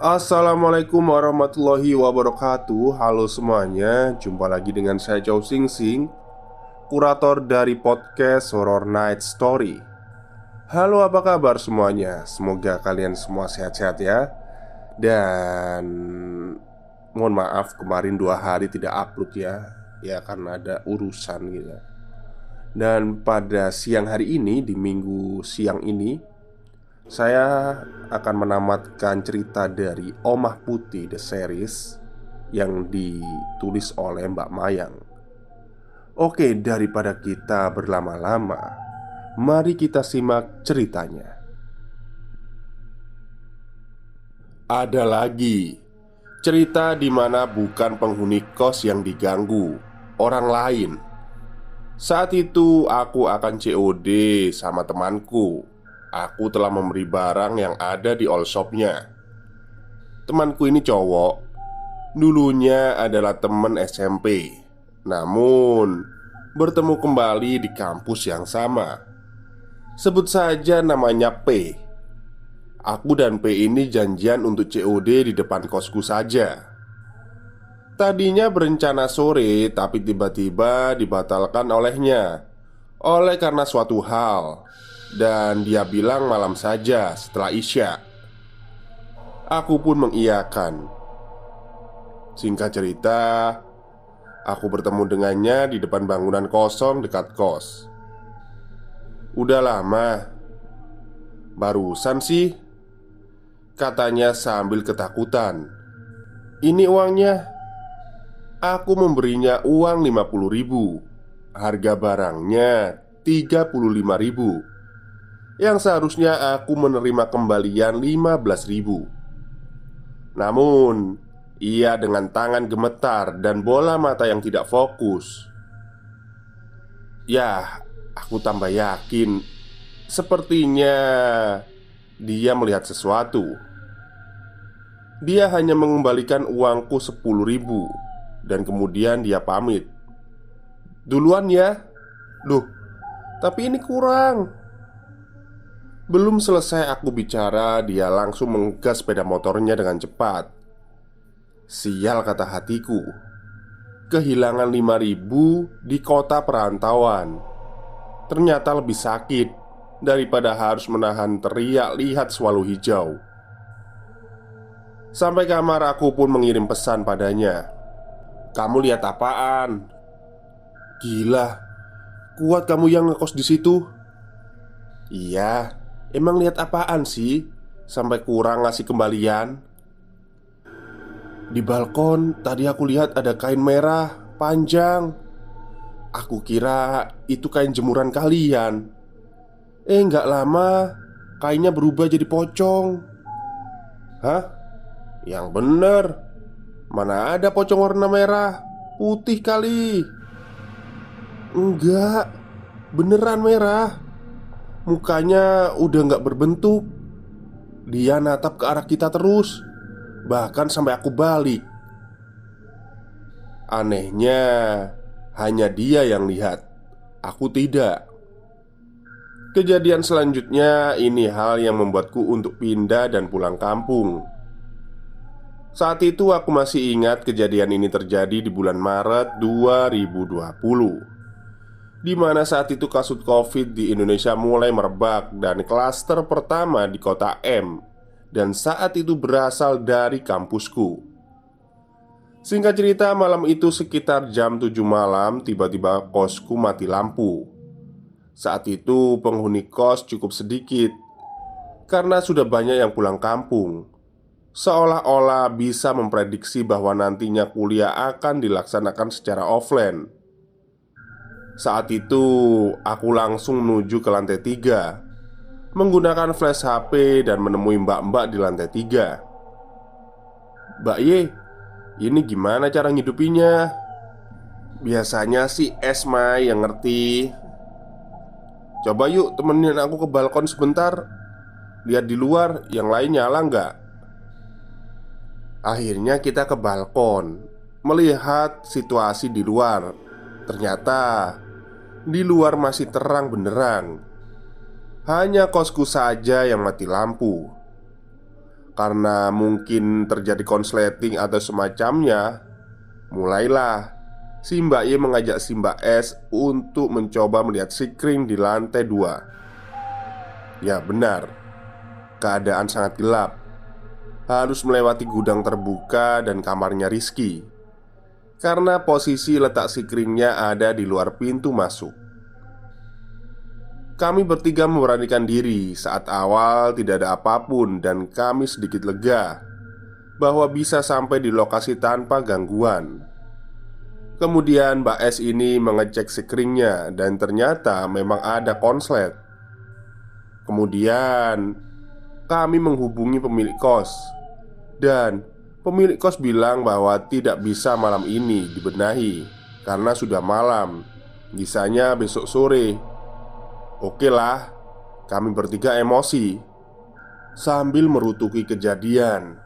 Assalamualaikum warahmatullahi wabarakatuh. Halo semuanya, jumpa lagi dengan saya Chow Sing Sing, kurator dari podcast Horror Night Story. Halo, apa kabar semuanya? Semoga kalian semua sehat-sehat ya. Dan mohon maaf kemarin 2 hari tidak upload ya. Ya karena ada urusan gitu. Dan pada siang hari ini, di minggu siang ini, saya akan menamatkan cerita dari Omah Putih The Series yang ditulis oleh Mbak Mayang. Oke, daripada kita berlama-lama, mari kita simak ceritanya. Ada lagi cerita di mana bukan penghuni kos yang diganggu, orang lain. Saat itu aku akan COD sama temanku. Aku telah memberi barang yang ada di all shopnya. Temanku ini cowok. Dulunya adalah teman SMP. Namun bertemu kembali di kampus yang sama. Sebut saja namanya P. Aku dan P ini janjian untuk COD di depan kosku saja. Tadinya berencana sore, tapi tiba-tiba dibatalkan olehnya oleh karena suatu hal. Dan dia bilang malam saja setelah Isya. Aku pun mengiyakan. Singkat cerita, aku bertemu dengannya di depan bangunan kosong dekat kos. Udah lama. Barusan sih, katanya sambil ketakutan. Ini uangnya. Aku memberinya uang 50.000. Harga barangnya 35.000, yang seharusnya aku menerima kembalian 15.000. Namun ia dengan tangan gemetar dan bola mata yang tidak fokus. Ya, aku tambah yakin. Sepertinya dia melihat sesuatu. Dia hanya mengembalikan uangku 10.000. Dan kemudian dia pamit. Duluan ya. Loh, tapi ini kurang. Belum selesai aku bicara, dia langsung menggas sepeda motornya dengan cepat. Sial, kata hatiku. Kehilangan 5.000 di kota perantauan ternyata lebih sakit daripada harus menahan teriak lihat swallow hijau. Sampai kamar aku pun mengirim pesan padanya. Kamu lihat apaan? Gila, kuat kamu yang ngekos di situ. Iya, emang lihat apaan sih? Sampai kurang ngasih kembalian. Di balkon tadi aku lihat ada kain merah panjang. Aku kira itu kain jemuran kalian. Nggak lama kainnya berubah jadi pocong. Hah? Yang bener. Mana ada pocong warna merah? Putih kali. Enggak, beneran merah. Mukanya udah nggak berbentuk. Dia natap ke arah kita terus. Bahkan sampai aku balik. Anehnya, hanya dia yang lihat. Aku tidak. Kejadian selanjutnya ini hal yang membuatku untuk pindah dan pulang kampung. Saat itu aku masih ingat kejadian ini terjadi di bulan Maret 2020, di mana saat itu kasus Covid di Indonesia mulai merebak dan klaster pertama di kota M. Dan saat itu berasal dari kampusku. Singkat cerita, malam itu sekitar jam 7 malam tiba-tiba kosku mati lampu. Saat itu penghuni kos cukup sedikit karena sudah banyak yang pulang kampung. Seolah-olah bisa memprediksi bahwa nantinya kuliah akan dilaksanakan secara offline. Saat itu aku langsung menuju ke lantai 3 menggunakan flash HP dan menemui mbak-mbak di lantai 3. Mbak Ye, ini gimana cara ngidupinnya? Biasanya sih Esma yang ngerti. Coba yuk temenin aku ke balkon sebentar. Lihat di luar, yang lain nyala nggak? Akhirnya kita ke balkon, melihat situasi di luar. Ternyata di luar masih terang benderang. Hanya kosku saja yang mati lampu. Karena mungkin terjadi konsleting atau semacamnya, mulailah si Mbak Y mengajak si Mbak S untuk mencoba melihat sikring di lantai 2. Ya benar, keadaan sangat gelap. Harus melewati gudang terbuka dan kamarnya Rizky, karena posisi letak sikringnya ada di luar pintu masuk. Kami bertiga memberanikan diri. Saat awal tidak ada apapun dan kami sedikit lega bahwa bisa sampai di lokasi tanpa gangguan. Kemudian Mbak S ini mengecek sikringnya dan ternyata memang ada konslet. Kemudian kami menghubungi pemilik kos, dan pemilik kos bilang bahwa tidak bisa malam ini dibenahi karena sudah malam, bisanya besok sore. Oke lah, kami bertiga emosi. Sambil merutuki kejadian,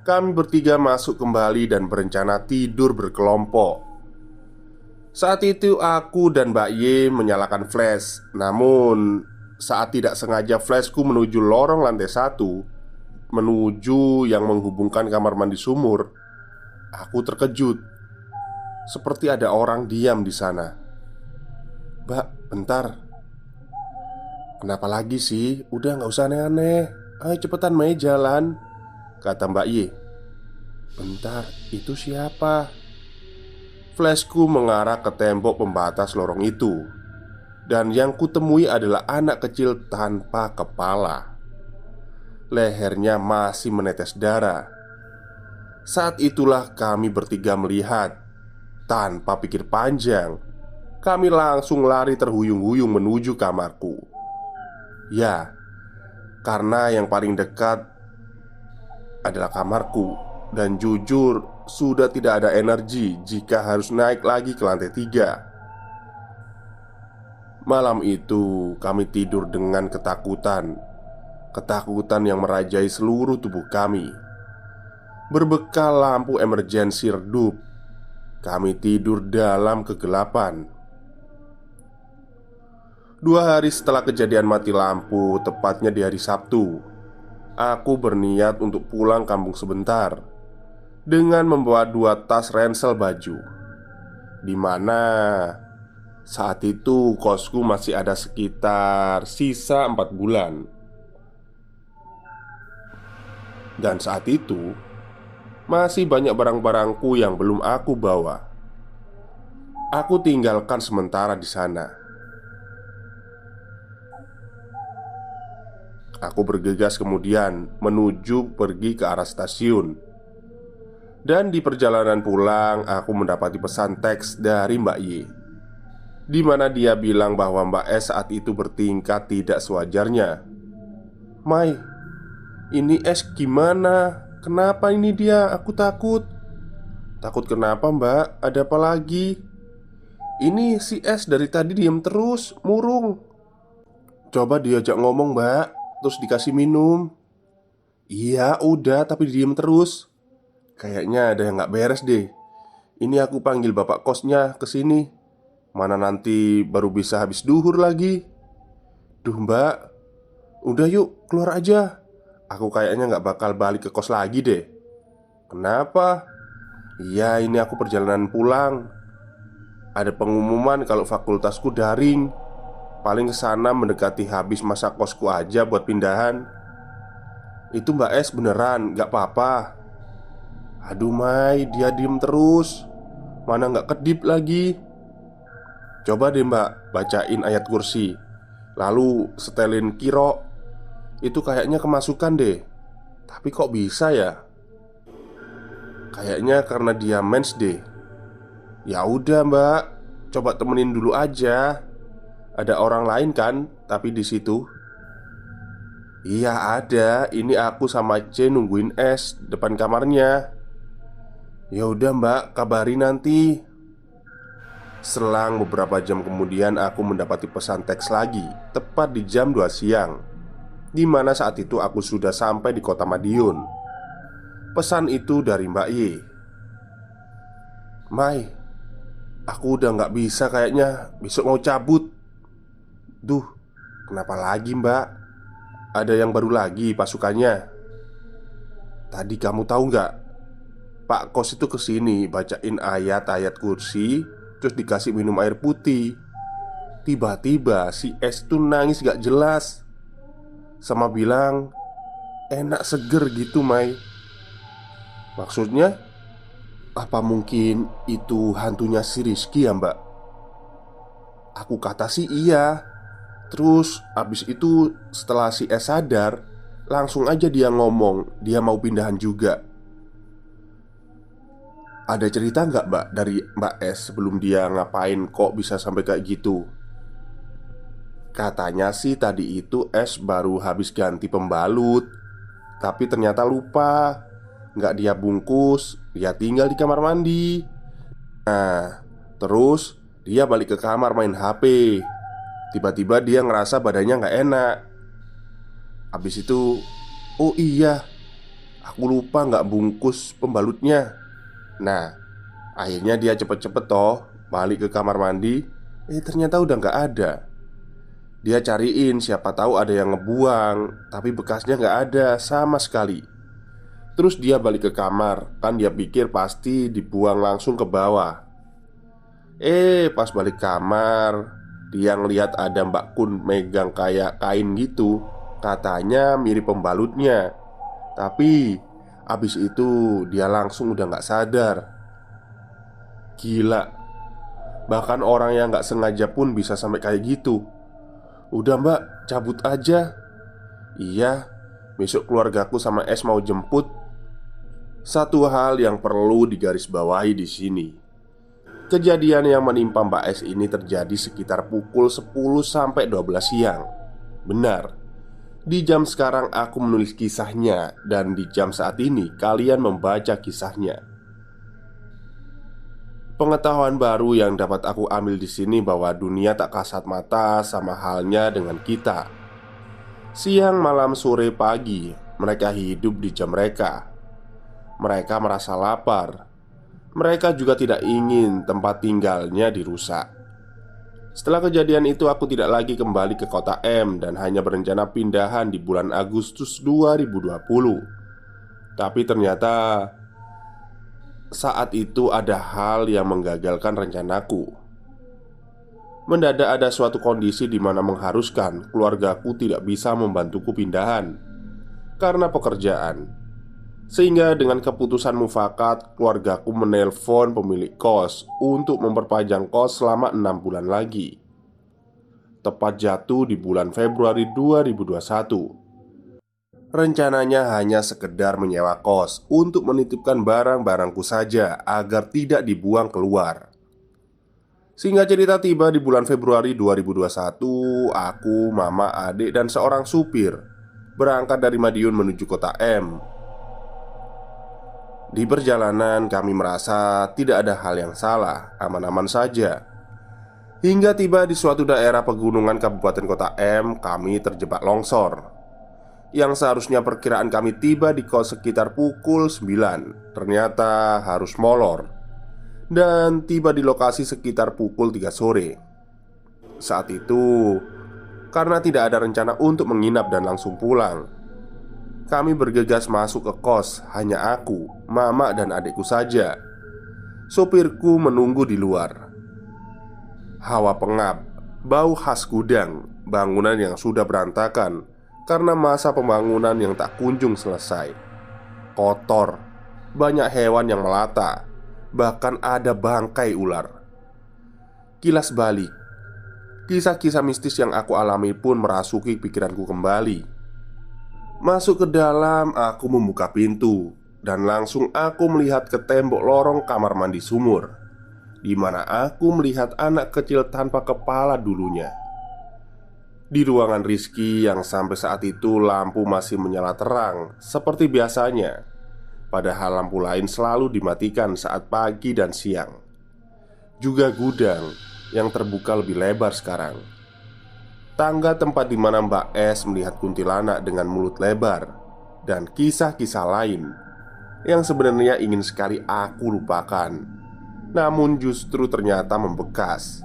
kami bertiga masuk kembali dan berencana tidur berkelompok. Saat itu aku dan Mbak Y menyalakan flash. Namun saat tidak sengaja flashku menuju lorong lantai 1, menuju yang menghubungkan kamar mandi sumur, aku terkejut. Seperti ada orang diam di sana. "Mbak, bentar." "Kenapa lagi sih? Udah gak usah aneh-aneh. Ayo cepetan Mei jalan," kata Mbak Y. "Bentar, itu siapa?" Flashku mengarah ke tembok pembatas lorong itu, dan yang kutemui adalah anak kecil tanpa kepala. Lehernya masih menetes darah. Saat itulah kami bertiga melihat. Tanpa pikir panjang, kami langsung lari terhuyung-huyung menuju kamarku. Ya, karena yang paling dekat adalah kamarku. Dan jujur, sudah tidak ada energi jika harus naik lagi ke lantai 3. Malam itu kami tidur dengan ketakutan. Ketakutan yang merajai seluruh tubuh kami. Berbekal lampu emergensi redup, kami tidur dalam kegelapan. 2 hari setelah kejadian mati lampu, tepatnya di hari Sabtu, aku berniat untuk pulang kampung sebentar dengan membawa 2 tas ransel baju, di mana saat itu kosku masih ada sekitar sisa 4 bulan. Dan saat itu masih banyak barang-barangku yang belum aku bawa. Aku tinggalkan sementara di sana. Aku bergegas kemudian menuju pergi ke arah stasiun. Dan di perjalanan pulang, aku mendapati pesan teks dari Mbak Y, di mana dia bilang bahwa Mbak S saat itu bertingkah tidak sewajarnya. "Mai, ini S gimana? Kenapa ini dia? Aku takut." "Takut kenapa Mbak? Ada apa lagi?" "Ini si S dari tadi diem terus, murung." "Coba diajak ngomong Mbak, terus dikasih minum." "Iya udah, tapi diem terus. Kayaknya ada yang gak beres deh. Ini aku panggil bapak kosnya ke sini. Mana nanti baru bisa habis duhur lagi." "Duh Mbak, udah yuk keluar aja. Aku kayaknya gak bakal balik ke kos lagi deh." "Kenapa?" "Iya, ini aku perjalanan pulang. Ada pengumuman kalau fakultasku daring. Paling kesana mendekati habis masa kosku aja buat pindahan." "Itu Mbak S beneran gak apa-apa?" "Aduh Mai, dia diem terus. Mana gak kedip lagi." "Coba deh Mbak, bacain ayat kursi, lalu setelin kiro. Itu kayaknya kemasukan deh. Tapi kok bisa ya? Kayaknya karena dia mens deh." "Ya udah Mbak, coba temenin dulu aja. Ada orang lain kan tapi di situ?" "Iya ada, ini aku sama C nungguin S depan kamarnya." "Ya udah Mbak, kabari nanti." Selang beberapa jam kemudian aku mendapati pesan teks lagi, tepat di jam 2 siang, di mana saat itu aku sudah sampai di kota Madiun. Pesan itu dari Mbak Y. "Mai, aku udah gak bisa kayaknya, besok mau cabut." "Duh, kenapa lagi Mbak? Ada yang baru lagi pasukannya?" tadi kamu tahu nggak? Pak kos itu kesini bacain ayat-ayat kursi, terus dikasih minum air putih. Tiba-tiba si S tuh nangis gak jelas, sama bilang enak seger gitu Mai. Maksudnya apa mungkin itu hantunya si Rizky ya mbak? Aku kata sih iya. Terus abis itu setelah si S sadar, langsung aja dia ngomong dia mau pindahan juga. Ada cerita nggak mbak dari mbak S sebelum dia ngapain kok bisa sampai kayak gitu? Katanya sih tadi itu S baru habis ganti pembalut, tapi ternyata lupa. Nggak dia bungkus, dia tinggal di kamar mandi. Nah, terus dia balik ke kamar main HP. Tiba-tiba dia ngerasa badannya nggak enak. Habis itu, oh iya, aku lupa nggak bungkus pembalutnya. Nah, akhirnya dia cepet-cepet toh balik ke kamar mandi. Ternyata udah nggak ada. Dia cariin siapa tahu ada yang ngebuang, tapi bekasnya nggak ada sama sekali. Terus dia balik ke kamar, kan dia pikir pasti dibuang langsung ke bawah. Pas balik kamar, dia ngelihat ada Mbak Kun megang kayak kain gitu. Katanya mirip pembalutnya. Tapi abis itu dia langsung udah nggak sadar. Gila. Bahkan orang yang nggak sengaja pun bisa sampai kayak gitu. Udah mbak, cabut aja. Iya, besok keluargaku sama Es mau jemput. Satu hal yang perlu digarisbawahi di sini. Kejadian yang menimpa Mbak S ini terjadi sekitar pukul 10 sampai 12 siang. Benar. Di jam sekarang aku menulis kisahnya dan di jam saat ini kalian membaca kisahnya. Pengetahuan baru yang dapat aku ambil di sini bahwa dunia tak kasat mata sama halnya dengan kita. Siang, malam, sore, pagi, mereka hidup di jam mereka. Mereka merasa lapar. Mereka juga tidak ingin tempat tinggalnya dirusak. Setelah kejadian itu aku tidak lagi kembali ke kota M dan hanya berencana pindahan di bulan Agustus 2020. Tapi ternyata saat itu ada hal yang menggagalkan rencanaku. Mendadak ada suatu kondisi di mana mengharuskan keluargaku tidak bisa membantuku pindahan karena pekerjaan. Sehingga dengan keputusan mufakat, keluargaku menelpon pemilik kos untuk memperpanjang kos selama 6 bulan lagi. Tepat jatuh di bulan Februari 2021. Rencananya hanya sekedar menyewa kos untuk menitipkan barang-barangku saja agar tidak dibuang keluar. Singkat cerita, tiba di bulan Februari 2021, aku, mama, adik, dan seorang supir berangkat dari Madiun menuju kota M. Di perjalanan kami merasa tidak ada hal yang salah, aman-aman saja. Hingga tiba di suatu daerah pegunungan Kabupaten Kota M, kami terjebak longsor. Yang seharusnya perkiraan kami tiba di kos sekitar pukul 9, ternyata harus molor dan tiba di lokasi sekitar pukul 3 sore. Saat itu, karena tidak ada rencana untuk menginap dan langsung pulang, kami bergegas masuk ke kos. Hanya aku, mama, dan adikku saja. Sopirku menunggu di luar. Hawa pengap, bau khas gudang, bangunan yang sudah berantakan karena masa pembangunan yang tak kunjung selesai. Kotor, banyak hewan yang melata, bahkan ada bangkai ular. Kilas balik, kisah-kisah mistis yang aku alami pun merasuki pikiranku kembali. Masuk ke dalam, aku membuka pintu dan langsung aku melihat ke tembok lorong kamar mandi sumur, di mana aku melihat anak kecil tanpa kepala dulunya. Di ruangan Rizky yang sampai saat itu lampu masih menyala terang seperti biasanya, padahal lampu lain selalu dimatikan saat pagi dan siang. Juga gudang yang terbuka lebih lebar sekarang. Tangga tempat di mana Mbak S melihat kuntilanak dengan mulut lebar, dan kisah-kisah lain yang sebenarnya ingin sekali aku lupakan, namun justru ternyata membekas.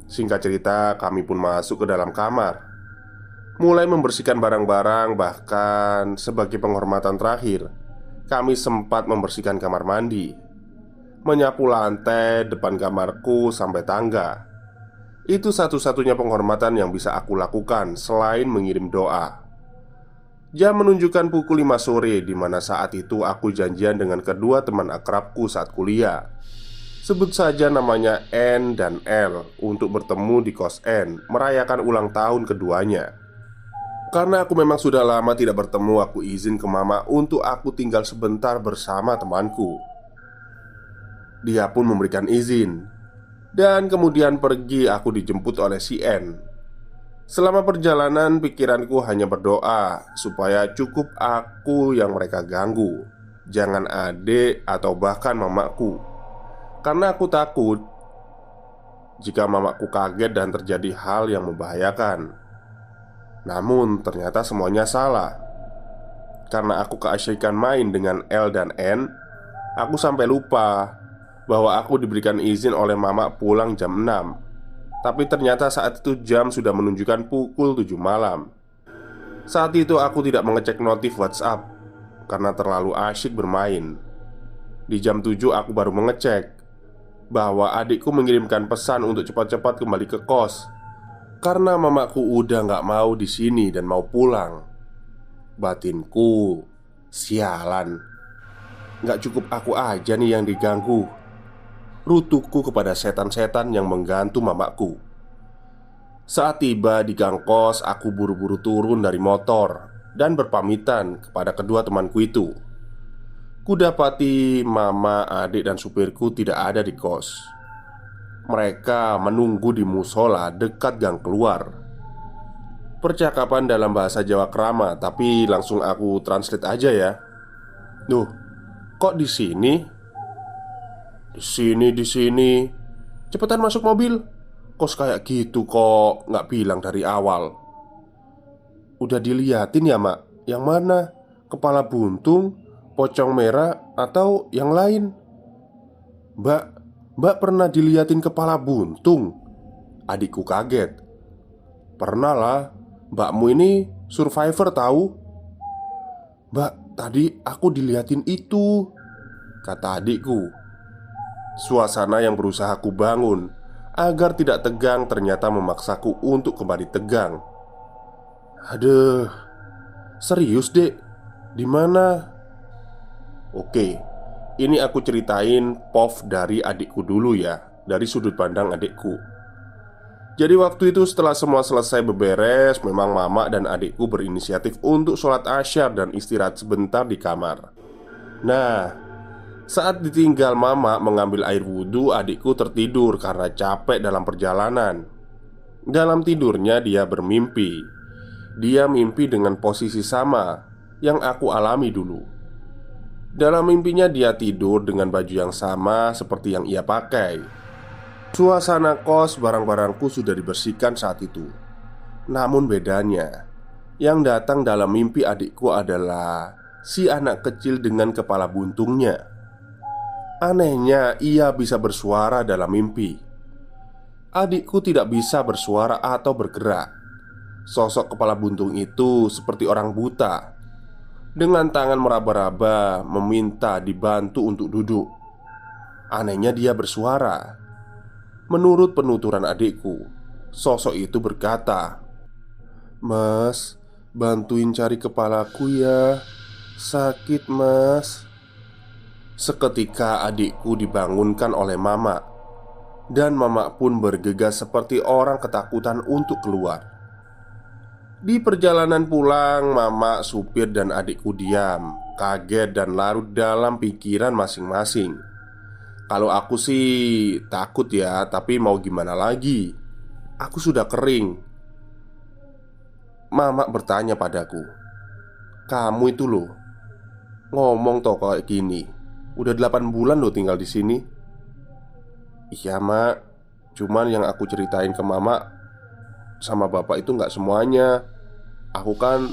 Singkat cerita, kami pun masuk ke dalam kamar. mulai membersihkan barang-barang. Bahkan sebagai penghormatan terakhir, kami sempat membersihkan kamar mandi, menyapu lantai depan kamarku sampai tangga. Itu satu-satunya penghormatan yang bisa aku lakukan selain mengirim doa. Jam menunjukkan pukul 5 sore, di mana saat itu aku janjian dengan kedua teman akrabku saat kuliah. Sebut saja namanya N dan L, untuk bertemu di kos N merayakan ulang tahun keduanya. Karena aku memang sudah lama tidak bertemu, aku izin ke mama untuk aku tinggal sebentar bersama temanku. Dia pun memberikan izin. Dan kemudian pergi, aku dijemput oleh si N. Selama perjalanan pikiranku hanya berdoa supaya cukup aku yang mereka ganggu, jangan adik atau bahkan mamaku. Karena aku takut jika mamaku kaget dan terjadi hal yang membahayakan. Namun ternyata semuanya salah. Karena aku keasyikan main dengan L dan N, aku sampai lupa bahwa aku diberikan izin oleh mama pulang jam 6. Tapi ternyata saat itu jam sudah menunjukkan pukul 7 malam. Saat itu aku tidak mengecek notif WhatsApp karena terlalu asyik bermain. Di jam 7 aku baru mengecek bahwa adikku mengirimkan pesan untuk cepat-cepat kembali ke kos karena mamaku udah gak mau di sini dan mau pulang. Batinku, sialan, gak cukup aku aja nih yang diganggu. Rutukku kepada setan-setan yang menggantung mamaku. Saat tiba di gang kos, aku buru-buru turun dari motor dan berpamitan kepada kedua temanku itu. Kudapati mama, adik, dan supirku tidak ada di kos. Mereka menunggu di musola dekat gang keluar. Percakapan dalam bahasa Jawa krama, tapi langsung aku translate aja ya. Duh, kok di sini? Di sini, di sini. Cepetan masuk mobil. Kos kayak gitu kok nggak bilang dari awal. Udah diliatin ya mak? Yang mana? Kepala buntung, pocong merah, atau yang lain? Mbak pernah diliatin kepala buntung? Adikku kaget. Pernah lah, mbakmu ini survivor tahu. Mbak, tadi aku diliatin itu, kata adikku. Suasana yang berusaha aku bangun agar tidak tegang ternyata memaksaku untuk kembali tegang. Aduh, serius dek, di mana? Oke, ini aku ceritain POV dari adikku dulu ya, dari sudut pandang adikku. Jadi waktu itu setelah semua selesai beberes, memang mama dan adikku berinisiatif untuk sholat asyar dan istirahat sebentar di kamar. Nah, saat ditinggal mama mengambil air wudhu, adikku tertidur karena capek dalam perjalanan. Dalam tidurnya dia bermimpi. Dia mimpi dengan posisi sama yang aku alami dulu. Dalam mimpinya dia tidur dengan baju yang sama seperti yang ia pakai. Suasana kos, barang-barangku sudah dibersihkan saat itu. Namun bedanya, yang datang dalam mimpi adikku adalah si anak kecil dengan kepala buntungnya. Anehnya, ia bisa bersuara dalam mimpi. Adikku tidak bisa bersuara atau bergerak. Sosok kepala buntung itu seperti orang buta, dengan tangan meraba-raba meminta dibantu untuk duduk. Anehnya dia bersuara. Menurut penuturan adikku, sosok itu berkata, "Mas, bantuin cari kepalaku ya. Sakit mas." Seketika adikku dibangunkan oleh mama. Dan mama pun bergegas seperti orang ketakutan untuk keluar. Di perjalanan pulang, mama, supir, dan adikku diam, kaget dan larut dalam pikiran masing-masing. Kalau aku sih takut ya, tapi mau gimana lagi? Aku sudah kering. Mama bertanya padaku, "Kamu itu loh, ngomong toh kayak gini. Udah 8 bulan loh tinggal di sini." "Iya mak, cuman yang aku ceritain ke mama sama bapak itu nggak semuanya. Aku kan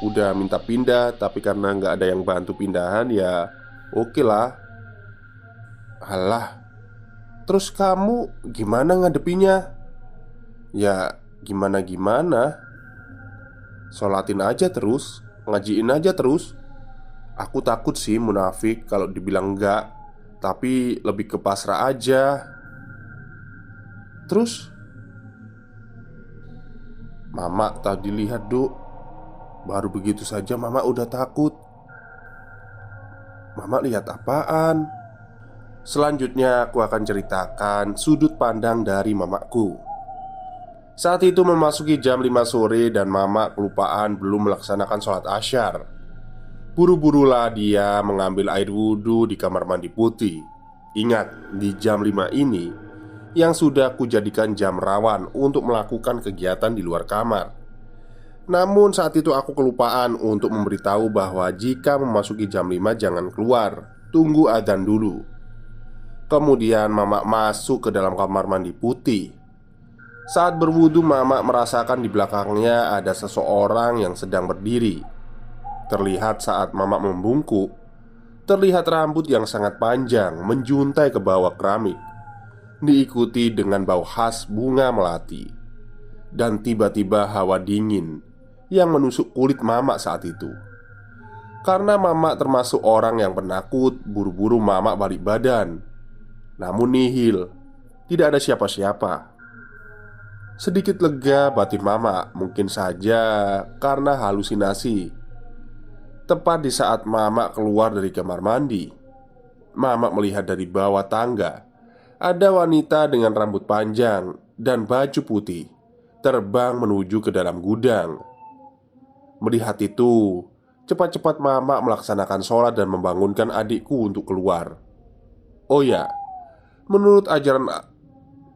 udah minta pindah, tapi karena nggak ada yang bantu pindahan ya oke lah." "Alah, terus kamu gimana ngadepinya?" "Ya gimana-gimana. Sholatin aja terus, ngajiin aja terus. Aku takut sih munafik kalau dibilang enggak, tapi lebih ke pasrah aja. Terus Mama tadi lihat, Duk. Baru begitu saja Mama udah takut. Mama lihat apaan? Selanjutnya aku akan ceritakan sudut pandang dari mamaku. Saat itu memasuki jam 5 sore dan Mama kelupaan belum melaksanakan sholat asyar. Buru-burulah dia mengambil air wudhu di kamar mandi putih. Ingat, di jam 5 ini yang sudah kujadikan jam rawan untuk melakukan kegiatan di luar kamar. Namun saat itu aku kelupaan untuk memberitahu bahwa jika memasuki jam 5 jangan keluar, tunggu adzan dulu. Kemudian Mama masuk ke dalam kamar mandi putih. Saat berwudu, Mama merasakan di belakangnya ada seseorang yang sedang berdiri. Terlihat saat Mama membungkuk, terlihat rambut yang sangat panjang menjuntai ke bawah keramik, diikuti dengan bau khas bunga melati. Dan tiba-tiba hawa dingin yang menusuk kulit Mama saat itu. Karena Mama termasuk orang yang penakut, buru-buru Mama balik badan. Namun nihil, tidak ada siapa-siapa. Sedikit lega batin Mama, mungkin saja karena halusinasi. Tepat di saat Mama keluar dari kamar mandi, Mama melihat dari bawah tangga ada wanita dengan rambut panjang dan baju putih terbang menuju ke dalam gudang. Melihat itu, cepat-cepat Mama melaksanakan sholat dan membangunkan adikku untuk keluar. Oh ya, menurut ajaran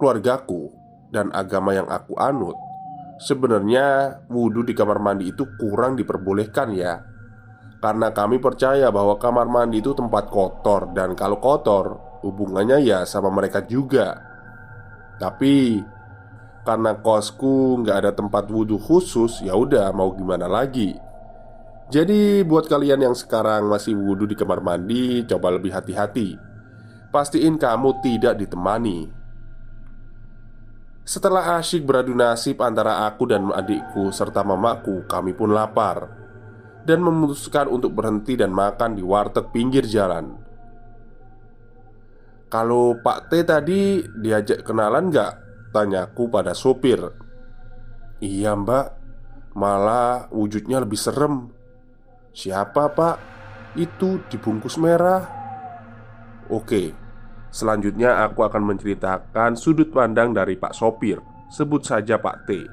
keluargaku dan agama yang aku anut, sebenarnya wudhu di kamar mandi itu kurang diperbolehkan ya. Karena kami percaya bahwa kamar mandi itu tempat kotor, dan kalau kotor, hubungannya ya sama mereka juga. Tapi karena kosku nggak ada tempat wudhu khusus, ya udah mau gimana lagi. Jadi buat kalian yang sekarang masih wudhu di kamar mandi, coba lebih hati-hati. Pastiin kamu tidak ditemani. Setelah asyik beradu nasib antara aku dan adikku serta mamaku, kami pun lapar dan memutuskan untuk berhenti dan makan di warteg pinggir jalan. "Kalau Pak T tadi diajak kenalan nggak?" tanyaku pada sopir. "Iya mbak, malah wujudnya lebih serem." "Siapa pak?" "Itu dibungkus merah." Oke, selanjutnya aku akan menceritakan sudut pandang dari Pak Sopir. Sebut saja Pak T.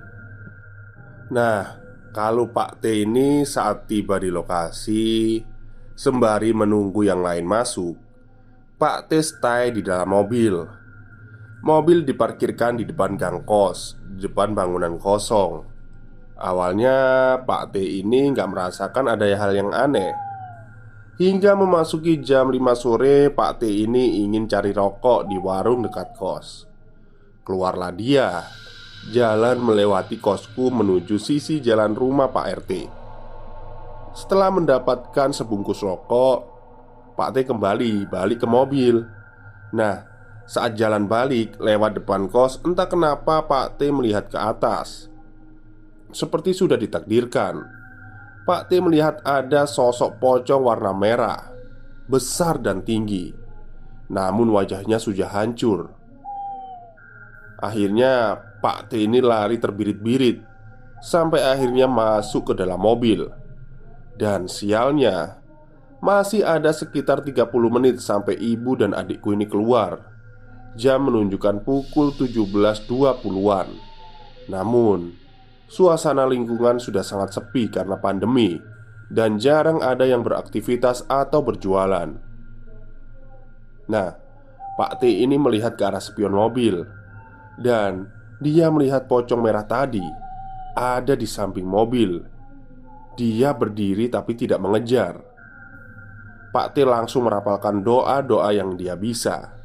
Nah, kalau Pak T ini saat tiba di lokasi, sembari menunggu yang lain masuk, Pak T stay di dalam mobil. Mobil diparkirkan di depan gang kos, di depan bangunan kosong. Awalnya Pak T ini nggak merasakan ada hal yang aneh. Hingga memasuki jam 5 sore, Pak T ini ingin cari rokok di warung dekat kos. Keluarlah dia, jalan melewati kosku menuju sisi jalan rumah Pak RT. Setelah mendapatkan sebungkus rokok, Pak T kembali balik ke mobil. Nah, saat jalan balik lewat depan kos, entah kenapa Pak T melihat ke atas. Seperti sudah ditakdirkan, Pak T melihat ada sosok pocong warna merah, besar dan tinggi. Namun wajahnya sudah hancur. Akhirnya Pak T ini lari terbirit-birit sampai akhirnya masuk ke dalam mobil. Dan sialnya, masih ada sekitar 30 menit sampai ibu dan adikku ini keluar. Jam menunjukkan pukul 17.20-an. Namun suasana lingkungan sudah sangat sepi karena pandemi, dan jarang ada yang beraktivitas atau berjualan. Nah, Pak T ini melihat ke arah spion mobil, dan dia melihat pocong merah tadi ada di samping mobil. Dia berdiri tapi tidak mengejar. Pak T langsung merapalkan doa-doa yang dia bisa.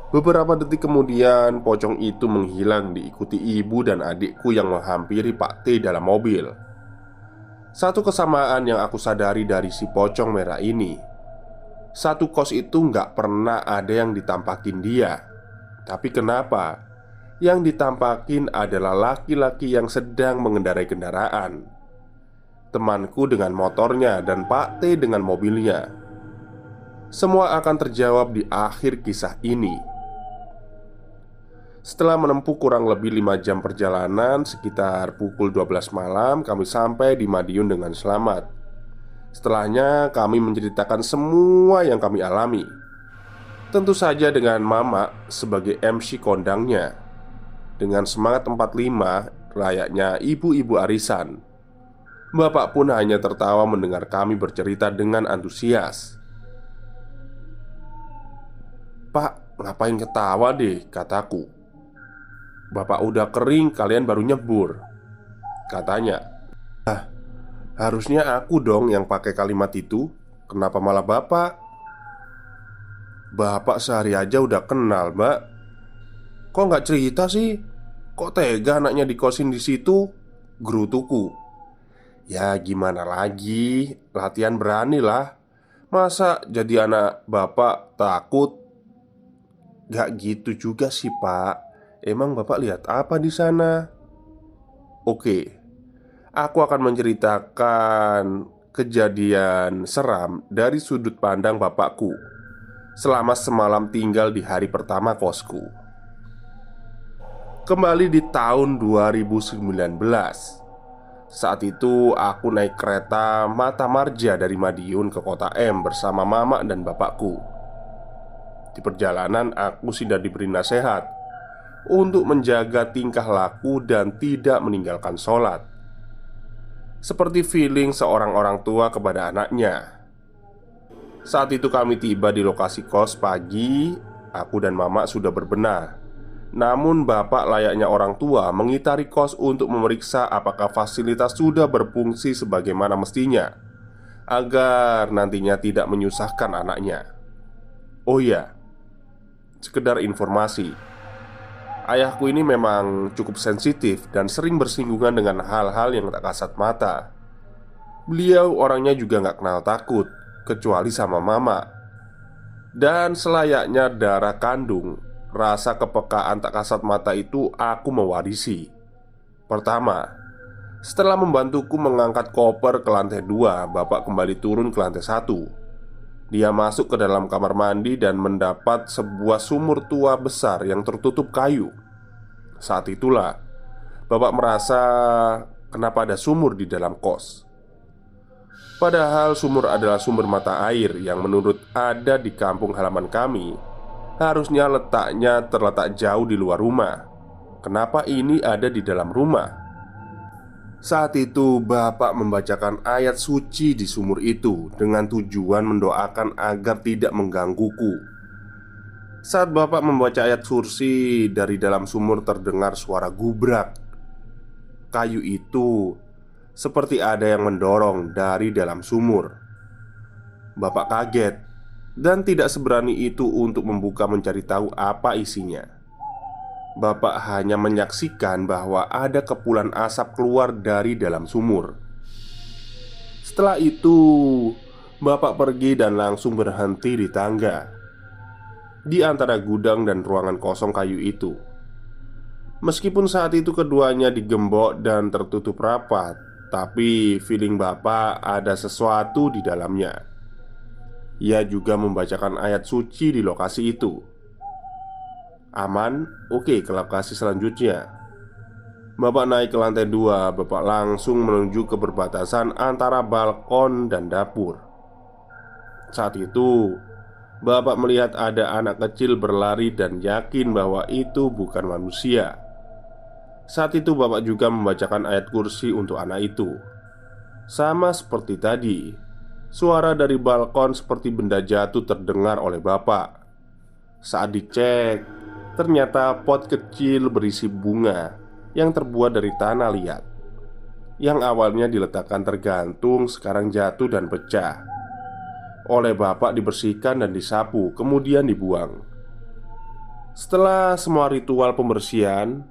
Beberapa detik kemudian, pocong itu menghilang diikuti ibu dan adikku yang menghampiri Pak T dalam mobil. Satu kesamaan yang aku sadari dari si pocong merah ini, satu kos itu nggak pernah ada yang ditampakin dia. Tapi kenapa yang ditampakin adalah laki-laki yang sedang mengendarai kendaraan? temanku dengan motornya, dan Pak T dengan mobilnya. Semua akan terjawab di akhir kisah ini. Setelah menempuh kurang lebih 5 jam perjalanan, sekitar pukul 12 malam kami sampai di Madiun dengan selamat. Setelahnya kami menceritakan semua yang kami alami. Tentu saja dengan Mama sebagai MC kondangnya. Dengan semangat 45 layaknya ibu-ibu arisan. Bapak pun hanya tertawa mendengar kami bercerita dengan antusias. "Pak, ngapain ketawa deh?" kataku. "Bapak udah kering, kalian baru nyebur," katanya. "Ah, harusnya aku dong yang pakai kalimat itu. Kenapa malah bapak?" "Bapak sehari aja udah kenal, Mbak. Kok nggak cerita sih? Kok tega anaknya dikosin di situ?" gerutuku. "Ya gimana lagi, latihan berani lah. Masa jadi anak bapak takut?" "Gak gitu juga sih, Pak. Emang bapak lihat apa di sana?" "Oke, aku akan menceritakan kejadian seram dari sudut pandang bapakku selama semalam tinggal di hari pertama kosku. Kembali di tahun 2019. Saat itu aku naik kereta Mata Marja dari Madiun ke Kota M bersama mama dan bapakku. Di perjalanan aku sudah diberi nasihat untuk menjaga tingkah laku dan tidak meninggalkan sholat, seperti feeling seorang orang tua kepada anaknya. Saat itu kami tiba di lokasi kos pagi. Aku dan mama sudah berbenah. Namun bapak layaknya orang tua mengitari kos untuk memeriksa apakah fasilitas sudah berfungsi sebagaimana mestinya, agar nantinya tidak menyusahkan anaknya. Oh iya, sekedar informasi, ayahku ini memang cukup sensitif dan sering bersinggungan dengan hal-hal yang tak kasat mata. Beliau orangnya juga gak kenal takut, kecuali sama mama. Dan selayaknya darah kandung, rasa kepekaan tak kasat mata itu aku mewarisi. Pertama, setelah membantuku mengangkat koper ke lantai 2, bapak kembali turun ke lantai 1. Dia masuk ke dalam kamar mandi dan mendapat sebuah sumur tua besar yang tertutup kayu. Saat itulah bapak merasa kenapa ada sumur di dalam kos. Padahal sumur adalah sumber mata air yang menurut ada di kampung halaman kami harusnya letaknya terletak jauh di luar rumah. Kenapa ini ada di dalam rumah? Saat itu bapak membacakan ayat suci di sumur itu dengan tujuan mendoakan agar tidak menggangguku. Saat bapak membaca ayat kursi, dari dalam sumur terdengar suara gubrak. Kayu itu seperti ada yang mendorong dari dalam sumur. Bapak kaget dan tidak seberani itu untuk membuka mencari tahu apa isinya. Bapak hanya menyaksikan bahwa ada kepulan asap keluar dari dalam sumur. Setelah itu, bapak pergi dan langsung berhenti di tangga di antara gudang dan ruangan kosong kayu itu. Meskipun saat itu keduanya digembok dan tertutup rapat, tapi feeling bapak ada sesuatu di dalamnya. Ia juga membacakan ayat suci di lokasi itu. Aman, oke, ke lokasi selanjutnya. Bapak naik ke lantai 2. Bapak langsung menuju ke perbatasan antara balkon dan dapur. Saat itu bapak melihat ada anak kecil berlari dan yakin bahwa itu bukan manusia. Saat itu bapak juga membacakan ayat kursi untuk anak itu. Sama seperti tadi, suara dari balkon seperti benda jatuh terdengar oleh bapak. Saat dicek, ternyata pot kecil berisi bunga yang terbuat dari tanah liat, yang awalnya diletakkan tergantung, sekarang jatuh dan pecah. Oleh bapak dibersihkan dan disapu, kemudian dibuang. Setelah semua ritual pembersihan,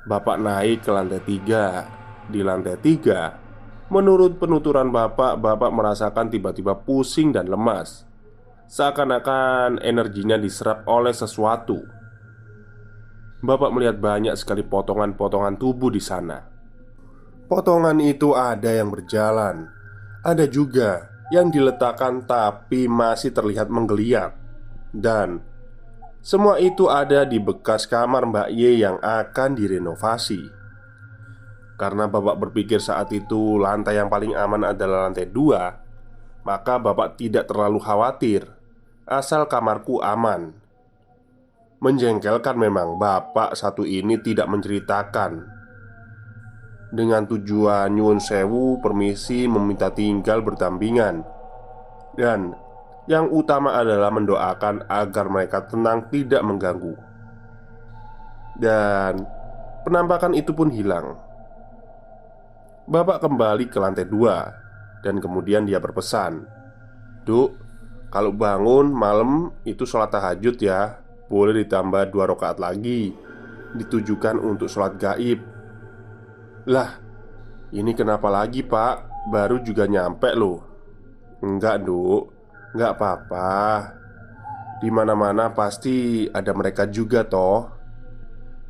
bapak naik ke lantai 3. Di lantai 3, menurut penuturan bapak merasakan tiba-tiba pusing dan lemas, seakan-akan energinya diserap oleh sesuatu. Bapak melihat banyak sekali potongan-potongan tubuh di sana. Potongan itu ada yang berjalan, ada juga yang diletakkan tapi masih terlihat menggeliat. Dan semua itu ada di bekas kamar Mbak Y yang akan direnovasi. Karena bapak berpikir saat itu lantai yang paling aman adalah lantai 2, maka bapak tidak terlalu khawatir asal kamarku aman. Menjengkelkan memang bapak satu ini tidak menceritakan. Dengan tujuan nyuwun sewu, permisi, meminta tinggal berdampingan. Dan yang utama adalah mendoakan agar mereka tenang, tidak mengganggu. Dan penampakan itu pun hilang. Bapak kembali ke lantai 2 dan kemudian dia berpesan, "Duk, kalau bangun malam itu sholat tahajud ya. Boleh ditambah 2 rakaat lagi, ditujukan untuk sholat gaib." Lah, ini kenapa lagi pak? Baru juga nyampe loh. Enggak duk, enggak apa-apa. Di mana-mana pasti ada mereka juga toh.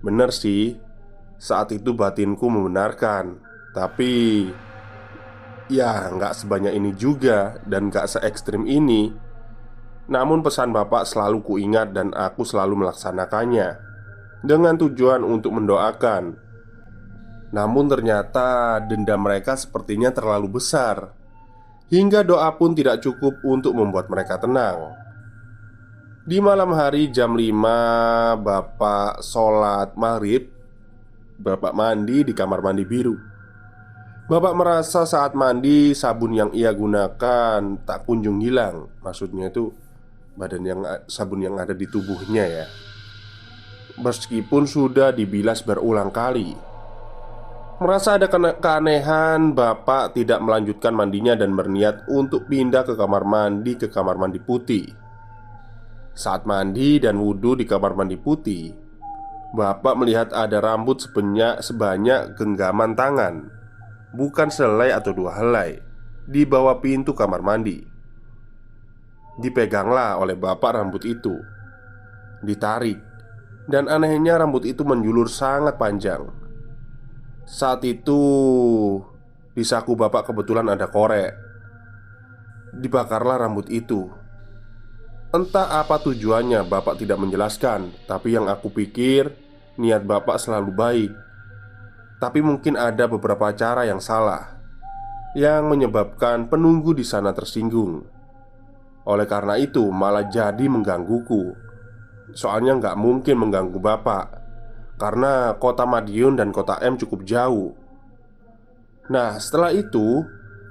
Bener sih, saat itu batinku membenarkan. Tapi ya nggak sebanyak ini juga dan nggak se ekstrim ini. Namun pesan bapak selalu kuingat dan aku selalu melaksanakannya dengan tujuan untuk mendoakan. Namun ternyata dendam mereka sepertinya terlalu besar, hingga doa pun tidak cukup untuk membuat mereka tenang. Di malam hari jam 5 bapak sholat maghrib. Bapak mandi di kamar mandi biru. Bapak merasa saat mandi sabun yang ia gunakan tak kunjung hilang. Maksudnya itu sabun yang ada di tubuhnya ya. Meskipun sudah dibilas berulang kali. Merasa ada keanehan, bapak tidak melanjutkan mandinya dan berniat untuk pindah ke kamar mandi putih. Saat mandi dan wudhu di kamar mandi putih, bapak melihat ada rambut sebanyak genggaman tangan, bukan selai atau 2 helai, di bawah pintu kamar mandi. Dipeganglah oleh bapak rambut itu, ditarik, dan anehnya rambut itu menjulur sangat panjang. Saat itu di saku bapak kebetulan ada korek. Dibakarlah rambut itu. Entah apa tujuannya, bapak tidak menjelaskan. Tapi yang aku pikir, niat bapak selalu baik. Tapi mungkin ada beberapa cara yang salah, yang menyebabkan penunggu di sana tersinggung. Oleh karena itu malah jadi menggangguku. Soalnya nggak mungkin mengganggu bapak, karena kota Madiun dan kota M cukup jauh. Nah setelah itu,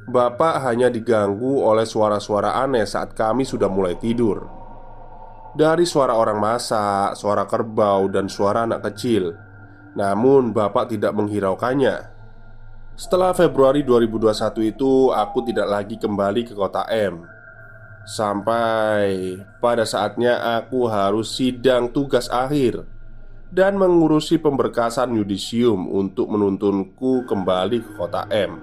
bapak hanya diganggu oleh suara-suara aneh saat kami sudah mulai tidur. Dari suara orang masak, suara kerbau, dan suara anak kecil. Namun bapak tidak menghiraukannya. Setelah Februari 2021 itu, aku tidak lagi kembali ke kota M. Sampai pada saatnya aku harus sidang tugas akhir dan mengurusi pemberkasan yudisium untuk menuntunku kembali ke kota M.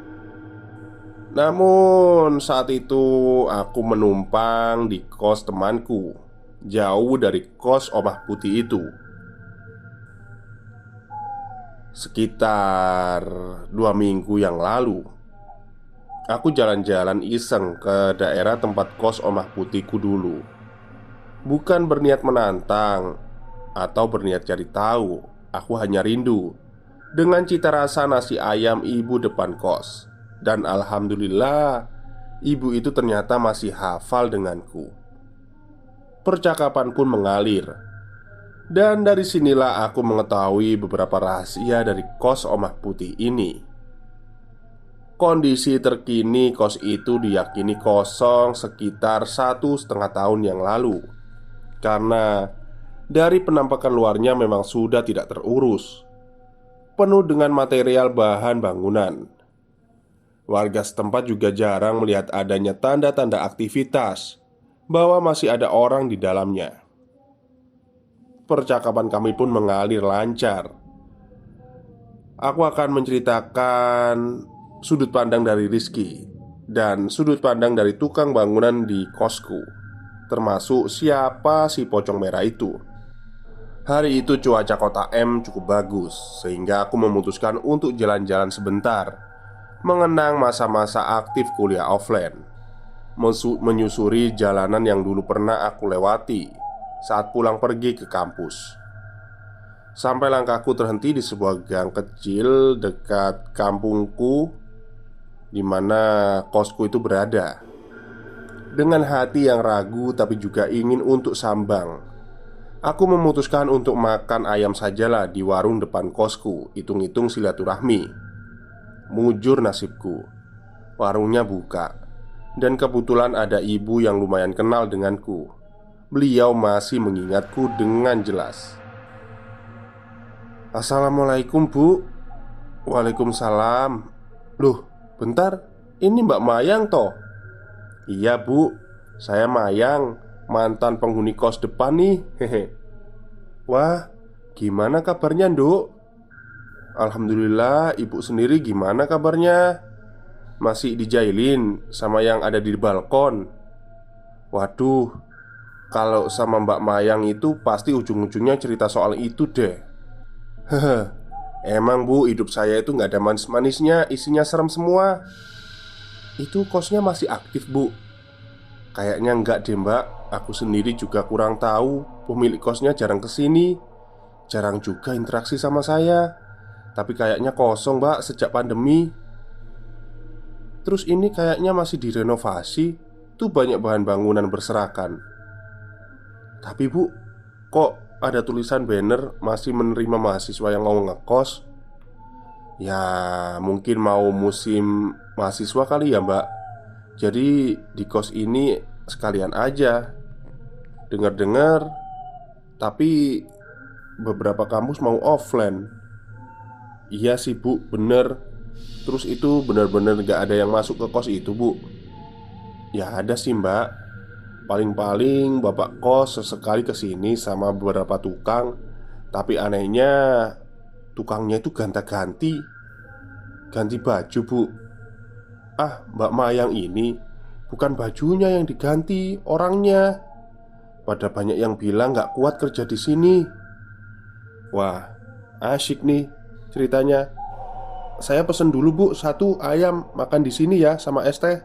Namun saat itu aku menumpang di kos temanku, jauh dari kos Omah Putih itu. Sekitar 2 minggu yang lalu, aku jalan-jalan iseng ke daerah tempat kos Omah Putihku dulu. Bukan berniat menantang atau berniat cari tahu. Aku hanya rindu dengan cita rasa nasi ayam ibu depan kos. Dan alhamdulillah, ibu itu ternyata masih hafal denganku. Percakapan pun mengalir. Dan dari sinilah aku mengetahui beberapa rahasia dari kos Omah Putih ini. Kondisi terkini kos itu diyakini kosong sekitar 1,5 tahun yang lalu. Karena dari penampakan luarnya memang sudah tidak terurus, penuh dengan material bahan bangunan. Warga setempat juga jarang melihat adanya tanda-tanda aktivitas bahwa masih ada orang di dalamnya. Percakapan kami pun mengalir lancar. Aku akan menceritakan sudut pandang dari Rizky dan sudut pandang dari tukang bangunan di kosku, termasuk siapa si pocong merah itu. Hari itu cuaca kota M cukup bagus, sehingga aku memutuskan untuk jalan-jalan sebentar mengenang masa-masa aktif kuliah offline, menyusuri jalanan yang dulu pernah aku lewati saat pulang pergi ke kampus. Sampai langkahku terhenti di sebuah gang kecil dekat kampungku, di mana kosku itu berada. Dengan hati yang ragu tapi juga ingin untuk sambang, aku memutuskan untuk makan ayam sajalah di warung depan kosku. Hitung-hitung silaturahmi. Mujur nasibku, warungnya buka. Dan kebetulan ada ibu yang lumayan kenal denganku. Beliau masih mengingatku dengan jelas. "Assalamualaikum, Bu." "Waalaikumsalam." "Loh, bentar, ini Mbak Mayang toh?" "Iya, Bu, saya Mayang, mantan penghuni kos depan nih." Hehe. "Wah, gimana kabarnya, Nduk?" "Alhamdulillah, ibu sendiri gimana kabarnya? Masih dijailin sama yang ada di balkon?" "Waduh, kalau sama Mbak Mayang itu pasti ujung-ujungnya cerita soal itu deh." "Hehe, emang Bu, hidup saya itu nggak ada manis-manisnya, isinya serem semua." "Itu kosnya masih aktif, Bu?" "Kayaknya enggak deh, Mbak. Aku sendiri juga kurang tahu. Pemilik kosnya jarang kesini, jarang juga interaksi sama saya. Tapi kayaknya kosong, Mbak, sejak pandemi." "Terus ini kayaknya masih direnovasi. Tuh banyak bahan bangunan berserakan." "Tapi Bu, kok ada tulisan banner masih menerima mahasiswa yang mau ngekos?" "Ya, mungkin mau musim mahasiswa kali ya, Mbak. Jadi di kos ini sekalian aja. Dengar-dengar, tapi beberapa kampus mau offline." "Iya sih, Bu, bener. Terus itu bener-bener gak ada yang masuk ke kos itu, Bu?" "Ya ada sih, Mbak. Paling-paling bapak kos sesekali kesini sama beberapa tukang. Tapi anehnya, tukangnya itu ganti-ganti. Ganti baju, Bu." "Ah, Mbak Mayang ini bukan bajunya yang diganti, orangnya. Pada banyak yang bilang gak kuat kerja di sini." "Wah, asyik nih ceritanya. Saya pesen dulu, Bu, satu ayam makan di sini ya, sama es teh."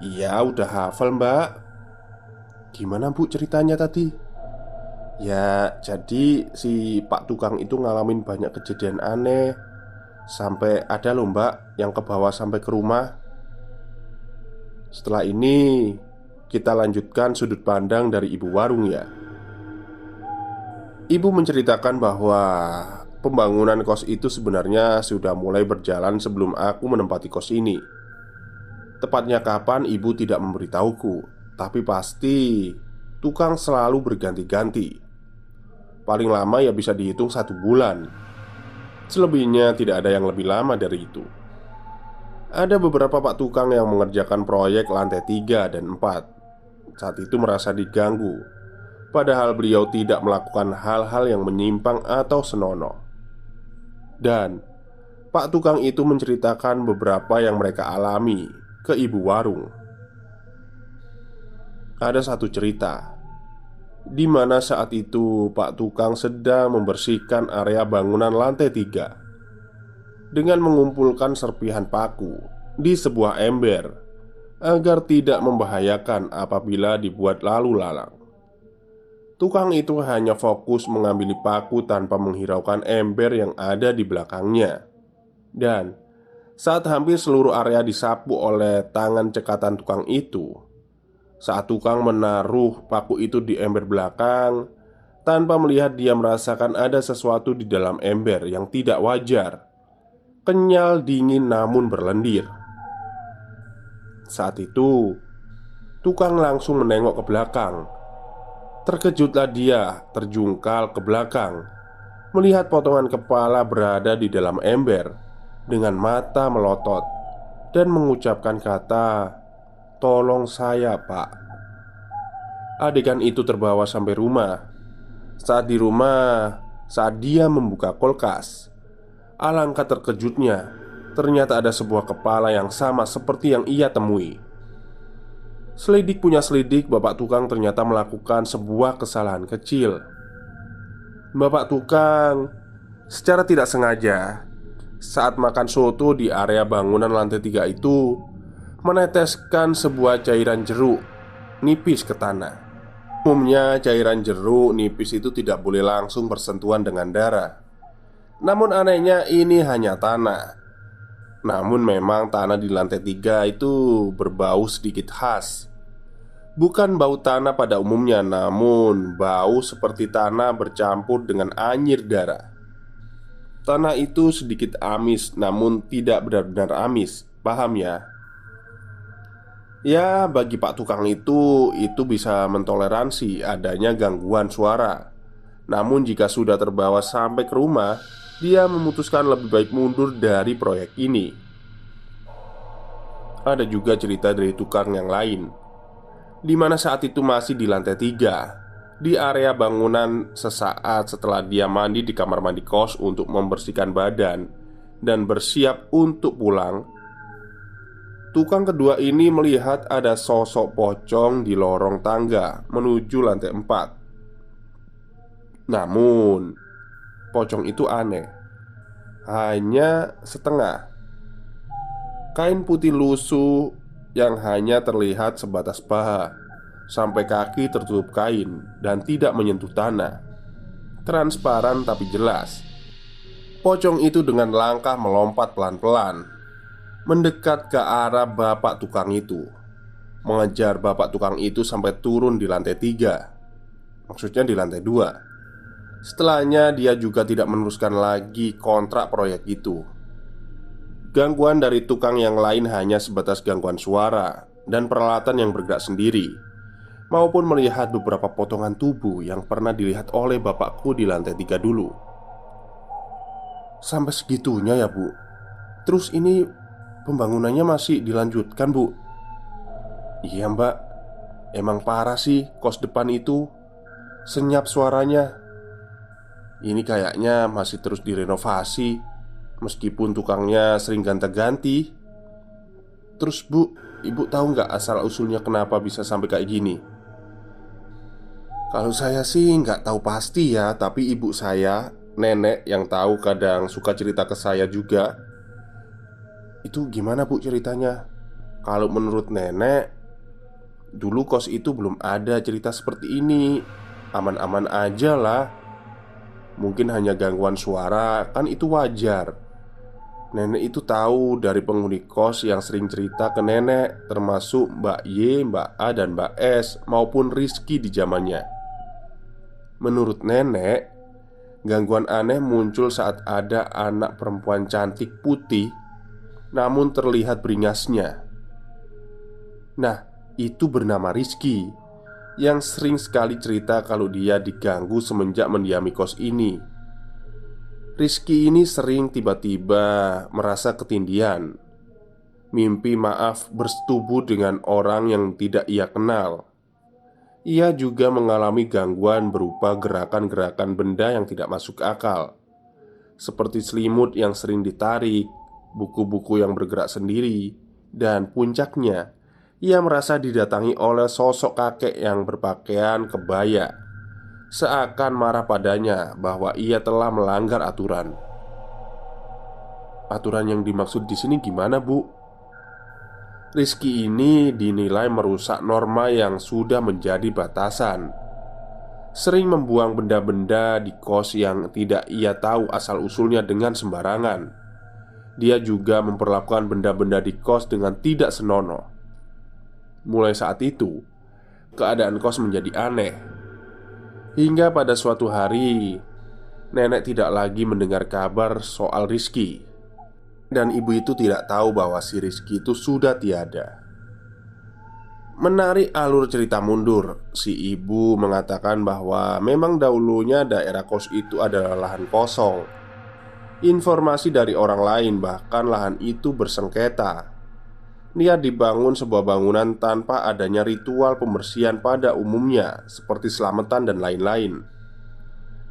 "Iya, udah hafal, Mbak." "Gimana, Bu, ceritanya tadi?" "Ya, jadi si Pak Tukang itu ngalamin banyak kejadian aneh. Sampai ada loh, Mbak, yang ke bawah sampai ke rumah." Setelah ini, kita lanjutkan sudut pandang dari ibu warung ya. Ibu menceritakan bahwa pembangunan kos itu sebenarnya sudah mulai berjalan sebelum aku menempati kos ini. Tepatnya kapan ibu tidak memberitahuku, tapi pasti tukang selalu berganti-ganti. Paling lama ya bisa dihitung 1 bulan. Selebihnya tidak ada yang lebih lama dari itu. Ada beberapa pak tukang yang mengerjakan proyek lantai 3 dan 4. Saat itu merasa diganggu, padahal beliau tidak melakukan hal-hal yang menyimpang atau senonoh. Dan pak tukang itu menceritakan beberapa yang mereka alami ke ibu warung. Ada satu cerita di mana saat itu pak tukang sedang membersihkan area bangunan lantai 3 dengan mengumpulkan serpihan paku di sebuah ember agar tidak membahayakan apabila dibuat lalu lalang. Tukang itu hanya fokus mengambil paku tanpa menghiraukan ember yang ada di belakangnya. Dan saat hampir seluruh area disapu oleh tangan cekatan tukang itu, saat tukang menaruh paku itu di ember belakang, tanpa melihat dia merasakan ada sesuatu di dalam ember yang tidak wajar. Kenyal, dingin, namun berlendir. Saat itu, tukang langsung menengok ke belakang. Terkejutlah dia terjungkal ke belakang, melihat potongan kepala berada di dalam ember dengan mata melotot dan mengucapkan kata, "Tolong saya, Pak." Adegan itu terbawa sampai rumah. Saat dia membuka kulkas, alangkah terkejutnya, ternyata ada sebuah kepala yang sama seperti yang ia temui. Selidik punya selidik, bapak tukang ternyata melakukan sebuah kesalahan kecil. Bapak tukang secara tidak sengaja saat makan soto di area bangunan lantai 3 itu meneteskan sebuah cairan jeruk nipis ke tanah. Umumnya cairan jeruk nipis itu tidak boleh langsung bersentuhan dengan darah. Namun anehnya ini hanya tanah. Namun memang tanah di lantai 3 itu berbau sedikit khas. Bukan bau tanah pada umumnya, namun bau seperti tanah bercampur dengan anyir darah. Tanah itu sedikit amis, namun tidak benar-benar amis. Paham ya? Ya, bagi Pak Tukang itu bisa mentoleransi adanya gangguan suara. Namun jika sudah terbawa sampai ke rumah, dia memutuskan lebih baik mundur dari proyek ini. Ada juga cerita dari tukang yang lain, di mana saat itu masih di lantai 3, di area bangunan. Sesaat setelah dia mandi di kamar mandi kos untuk membersihkan badan dan bersiap untuk pulang, tukang kedua ini melihat ada sosok pocong di lorong tangga menuju lantai 4. Namun, pocong itu aneh. Hanya setengah. Kain putih lusuh yang hanya terlihat sebatas paha sampai kaki tertutup kain dan tidak menyentuh tanah. Transparan tapi jelas. Pocong itu dengan langkah melompat pelan-pelan mendekat ke arah bapak tukang itu, mengejar bapak tukang itu sampai turun di lantai 3. Maksudnya di lantai 2. Setelahnya dia juga tidak meneruskan lagi kontrak proyek itu. Gangguan dari tukang yang lain hanya sebatas gangguan suara dan peralatan yang bergerak sendiri, maupun melihat beberapa potongan tubuh yang pernah dilihat oleh bapakku di lantai 3 dulu. Sampai segitunya ya, Bu? Terus ini pembangunannya masih dilanjutkan, Bu? Iya, Mbak. Emang parah sih kos depan itu. Senyap suaranya. Ini kayaknya masih terus direnovasi, meskipun tukangnya sering gonta-ganti. Terus Bu, Ibu tahu nggak asal-usulnya kenapa bisa sampai kayak gini? Kalau saya sih nggak tahu pasti ya, tapi ibu saya, nenek yang tahu, kadang suka cerita ke saya juga. Itu gimana Bu ceritanya? Kalau menurut nenek, dulu kos itu belum ada cerita seperti ini. Aman-aman aja lah. Mungkin hanya gangguan suara, kan itu wajar. Nenek itu tahu dari penghuni kos yang sering cerita ke nenek, termasuk Mbak Y, Mbak A, dan Mbak S, maupun Rizky di zamannya. Menurut nenek, gangguan aneh muncul saat ada anak perempuan cantik putih, namun terlihat beringasnya. Nah, itu bernama Rizky, yang sering sekali cerita kalau dia diganggu semenjak mendiami kos ini. Rizky ini sering tiba-tiba merasa ketindihan, mimpi maaf bersetubuh dengan orang yang tidak ia kenal. Ia juga mengalami gangguan berupa gerakan-gerakan benda yang tidak masuk akal, seperti selimut yang sering ditarik, buku-buku yang bergerak sendiri, dan puncaknya, ia merasa didatangi oleh sosok kakek yang berpakaian kebaya, seakan marah padanya bahwa ia telah melanggar aturan. Aturan yang dimaksud di sini gimana, Bu? Rizky ini dinilai merusak norma yang sudah menjadi batasan. Sering membuang benda-benda di kos yang tidak ia tahu asal-usulnya dengan sembarangan. Dia juga memperlakukan benda-benda di kos dengan tidak senonoh. Mulai saat itu, keadaan kos menjadi aneh. Hingga pada suatu hari, nenek tidak lagi mendengar kabar soal Rizky. Dan ibu itu tidak tahu bahwa si Rizky itu sudah tiada. Menarik alur cerita mundur, si ibu mengatakan bahwa memang dahulunya daerah kos itu adalah lahan kosong. Informasi dari orang lain bahkan lahan itu bersengketa. Niat dibangun sebuah bangunan tanpa adanya ritual pembersihan pada umumnya, seperti selamatan dan lain-lain.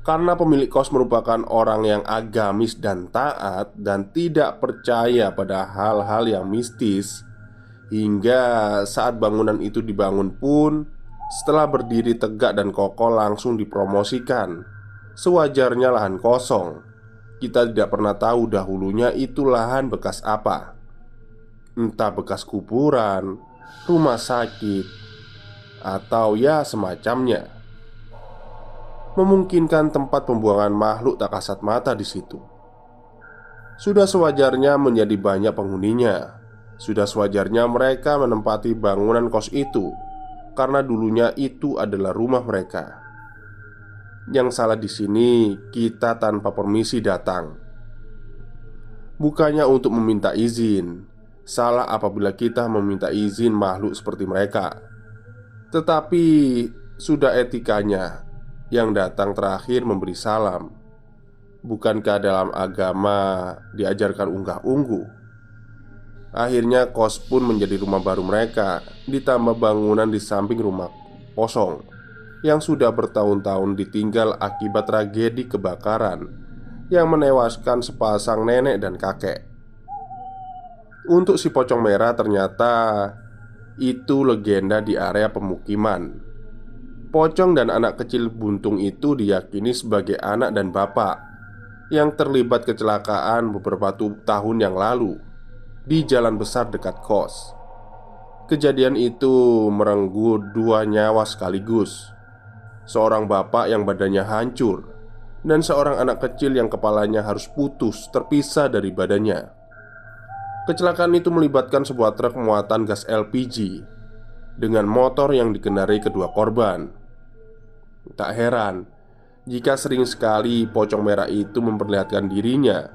Karena pemilik kos merupakan orang yang agamis dan taat dan tidak percaya pada hal-hal yang mistis, hingga saat bangunan itu dibangun pun, setelah berdiri tegak dan kokoh langsung dipromosikan sewajarnya lahan kosong, Kita tidak pernah tahu dahulunya itu lahan bekas apa. Entah bekas kuburan, rumah sakit, atau ya semacamnya. Memungkinkan tempat pembuangan makhluk tak kasat mata di situ. Sudah sewajarnya menjadi banyak penghuninya. Sudah sewajarnya mereka menempati bangunan kos itu karena dulunya itu adalah rumah mereka. Yang salah di sini kita tanpa permisi datang. Bukannya untuk meminta izin. Salah apabila kita meminta izin makhluk seperti mereka. Tetapi sudah etikanya yang datang terakhir memberi salam. Bukankah dalam agama diajarkan unggah-ungguh? Akhirnya kos pun menjadi rumah baru mereka. Ditambah bangunan di samping rumah kosong yang sudah bertahun-tahun ditinggal akibat tragedi kebakaran yang menewaskan sepasang nenek dan kakek. Untuk si pocong merah ternyata itu legenda di area pemukiman. Pocong dan anak kecil buntung itu diyakini sebagai anak dan bapak yang terlibat kecelakaan beberapa tahun yang lalu di jalan besar dekat kos. Kejadian itu merenggut 2 nyawa sekaligus. Seorang bapak yang badannya hancur dan seorang anak kecil yang kepalanya harus putus terpisah dari badannya. Kecelakaan itu melibatkan sebuah truk muatan gas LPG dengan motor yang dikendarai kedua korban. Tak heran jika sering sekali pocong merah itu memperlihatkan dirinya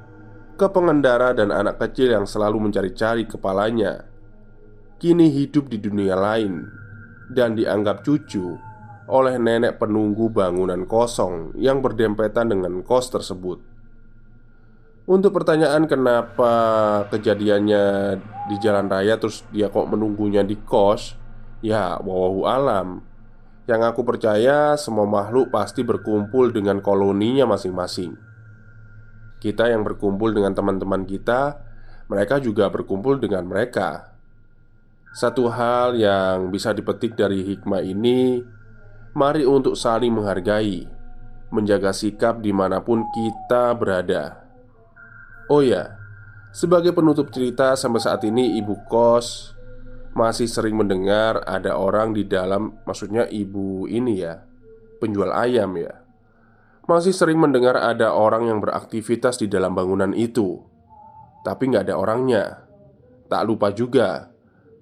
ke pengendara dan anak kecil yang selalu mencari-cari kepalanya. Kini hidup di dunia lain dan dianggap cucu oleh nenek penunggu bangunan kosong yang berdempetan dengan kos tersebut. Untuk pertanyaan kenapa kejadiannya di jalan raya terus dia kok menunggunya di kos, ya wallahu alam. Yang aku percaya semua makhluk pasti berkumpul dengan koloninya masing-masing. Kita yang berkumpul dengan teman-teman kita, mereka juga berkumpul dengan mereka. Satu hal yang bisa dipetik dari hikmah ini, mari untuk saling menghargai, menjaga sikap dimanapun kita berada. Oh ya, sebagai penutup cerita, sampai saat ini ibu kos masih sering mendengar ada orang di dalam. Maksudnya ibu ini ya, penjual ayam ya, masih sering mendengar ada orang yang beraktivitas di dalam bangunan itu. Tapi nggak ada orangnya. Tak lupa juga,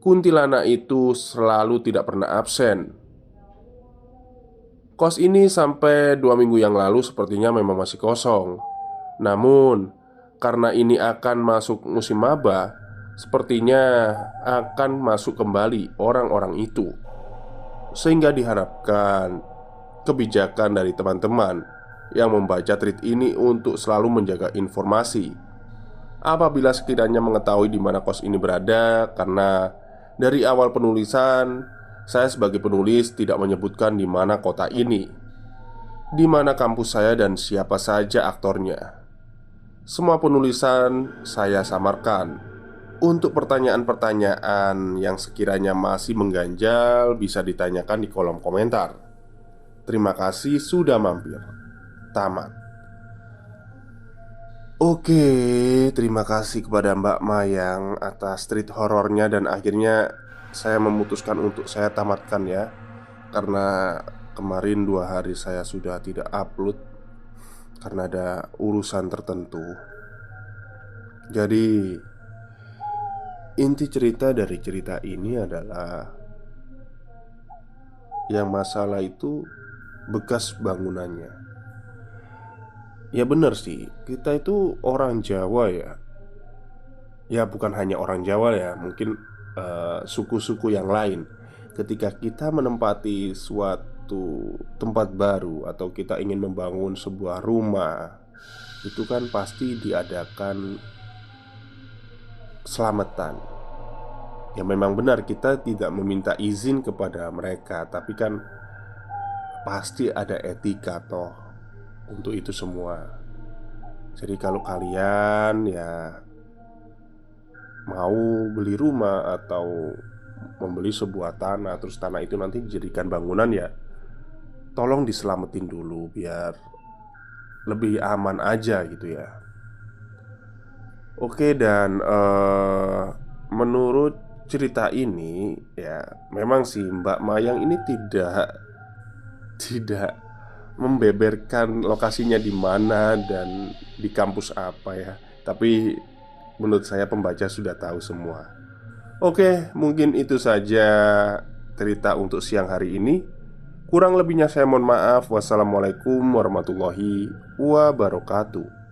kuntilanak itu selalu tidak pernah absen. Kos ini sampai 2 minggu yang lalu sepertinya memang masih kosong. Namun, karena ini akan masuk musim maba, sepertinya akan masuk kembali orang-orang itu. Sehingga diharapkan kebijakan dari teman-teman yang membaca tweet ini untuk selalu menjaga informasi apabila sekiranya mengetahui di mana kos ini berada. Karena dari awal penulisan, saya sebagai penulis tidak menyebutkan di mana kota ini, di mana kampus saya, dan siapa saja aktornya. Semua penulisan saya samarkan. Untuk pertanyaan-pertanyaan yang sekiranya masih mengganjal, bisa ditanyakan di kolom komentar. Terima kasih sudah mampir. Tamat. Oke, terima kasih kepada Mbak Mayang atas treat horornya. Dan akhirnya saya memutuskan untuk saya tamatkan ya. Karena kemarin 2 hari saya sudah tidak upload karena ada urusan tertentu. Jadi inti cerita dari cerita ini adalah yang masalah itu bekas bangunannya. Ya benar sih, kita itu orang Jawa ya. Ya bukan hanya orang Jawa ya, mungkin suku-suku yang lain. Ketika kita menempati suatu tempat baru atau kita ingin membangun sebuah rumah, itu kan pasti diadakan selamatan. Ya memang benar kita tidak meminta izin kepada mereka, tapi kan pasti ada etika toh untuk itu semua. Jadi kalau kalian ya mau beli rumah atau membeli sebuah tanah, terus tanah itu nanti dijadikan bangunan, ya tolong diselamatin dulu biar lebih aman aja gitu ya. Oke, dan menurut cerita ini ya, memang sih Mbak Mayang ini tidak membeberkan lokasinya di mana dan di kampus apa ya. Tapi menurut saya pembaca sudah tahu semua. Oke, mungkin itu saja cerita untuk siang hari ini. Kurang lebihnya saya mohon maaf. Wassalamualaikum warahmatullahi wabarakatuh.